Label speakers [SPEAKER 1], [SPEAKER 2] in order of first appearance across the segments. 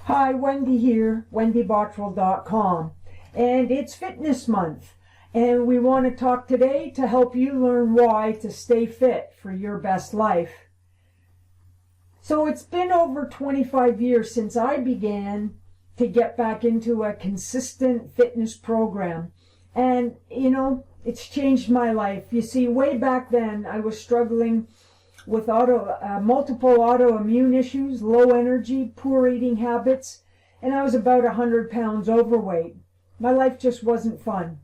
[SPEAKER 1] Hi, Wendy here, wendybottrell.com, and it's Fitness Month, and we want to talk today to help you learn why to stay fit for your best life. So it's been over 25 years since I began to get back into a consistent fitness program, and it's changed my life. You see, way back then I was struggling with multiple autoimmune issues, low energy, poor eating habits, and I was about 100 pounds overweight. My life just wasn't fun.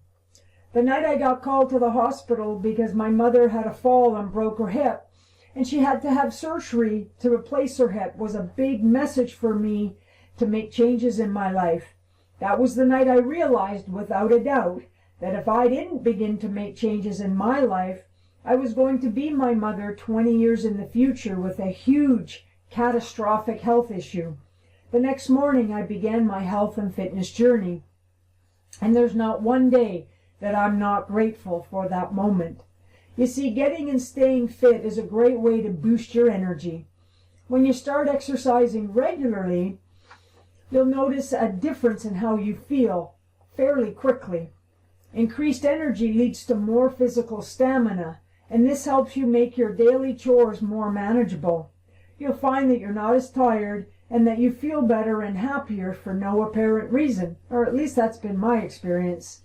[SPEAKER 1] The night I got called to the hospital because my mother had a fall and broke her hip, and she had to have surgery to replace her hip, was a big message for me to make changes in my life. That was the night I realized, without a doubt, that if I didn't begin to make changes in my life, I was going to be my mother 20 years in the future with a huge catastrophic health issue. The next morning I began my health and fitness journey, and there's not one day that I'm not grateful for that moment. You see, getting and staying fit is a great way to boost your energy. When you start exercising regularly, you'll notice a difference in how you feel fairly quickly. Increased energy leads to more physical stamina, and this helps you make your daily chores more manageable. You'll find that you're not as tired and that you feel better and happier for no apparent reason, or at least that's been my experience.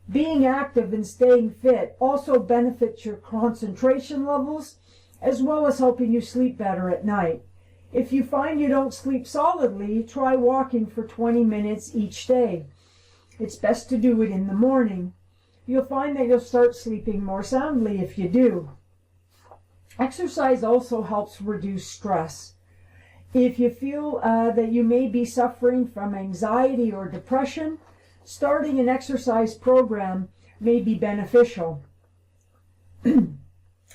[SPEAKER 1] Being active and staying fit also benefits your concentration levels, as well as helping you sleep better at night. If you find you don't sleep solidly, try walking for 20 minutes each day. It's best to do it in the morning. You'll find that you'll start sleeping more soundly if you do. Exercise also helps reduce stress. If you feel that you may be suffering from anxiety or depression, starting an exercise program may be beneficial.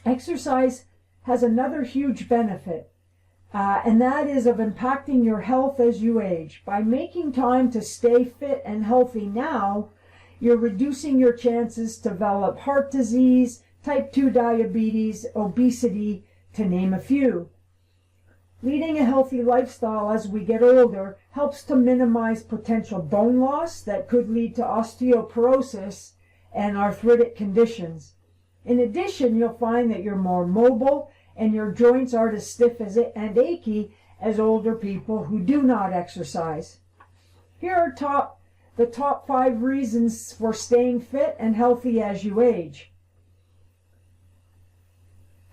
[SPEAKER 1] Exercise has another huge benefit, and that is of impacting your health as you age. By making time to stay fit and healthy now, you're reducing your chances to develop heart disease, type 2 diabetes, obesity, to name a few. Leading a healthy lifestyle as we get older helps to minimize potential bone loss that could lead to osteoporosis and arthritic conditions. In addition, you'll find that you're more mobile and your joints aren't as stiff and achy as older people who do not exercise. Here are the top 5 reasons for staying fit and healthy as you age.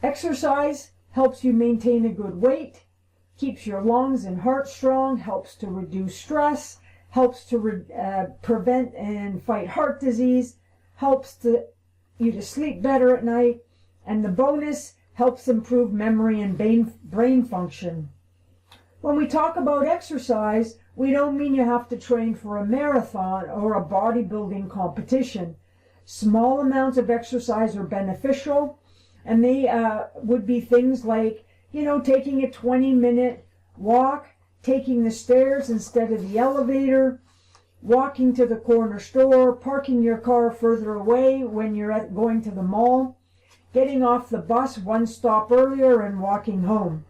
[SPEAKER 1] Exercise helps you maintain a good weight, keeps your lungs and heart strong, helps to reduce stress, helps to prevent and fight heart disease, helps you to sleep better at night, and the bonus helps improve memory and brain function. When we talk about exercise, we don't mean you have to train for a marathon or a bodybuilding competition. Small amounts of exercise are beneficial, and they would be things like, taking a 20-minute walk, taking the stairs instead of the elevator, walking to the corner store, parking your car further away when you're going to the mall, getting off the bus one stop earlier and walking home.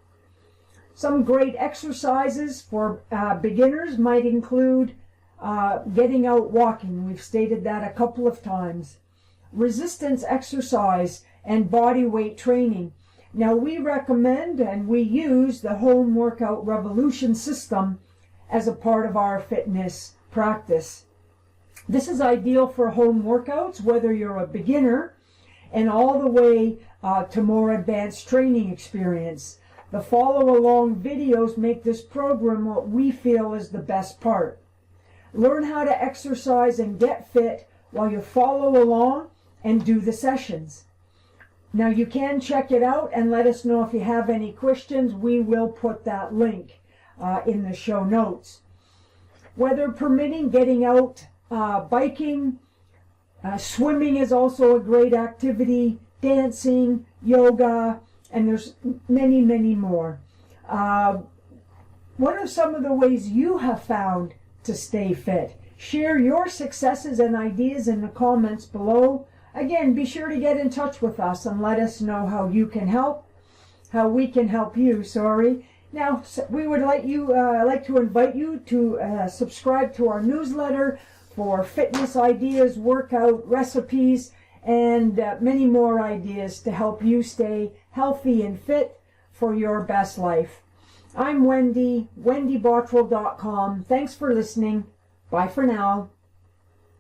[SPEAKER 1] Some great exercises for beginners might include getting out walking. We've stated that a couple of times. Resistance exercise and body weight training. Now, we recommend and we use the Home Workout Revolution system as a part of our fitness practice. This is ideal for home workouts, whether you're a beginner and all the way to more advanced training experience. The follow-along videos make this program what we feel is the best part. Learn how to exercise and get fit while you follow along and do the sessions. Now, you can check it out and let us know if you have any questions. We will put that link in the show notes. Weather permitting, getting out biking, swimming is also a great activity, dancing, yoga, and there's many, many more. What are some of the ways you have found to stay fit? Share your successes and ideas in the comments below. Again, be sure to get in touch with us and let us know how we can help you, Now, we would like to invite you to subscribe to our newsletter for fitness ideas, workout recipes, and many more ideas to help you stay healthy and fit for your best life. I'm Wendy, wendybottrell.com. Thanks for listening. Bye for now.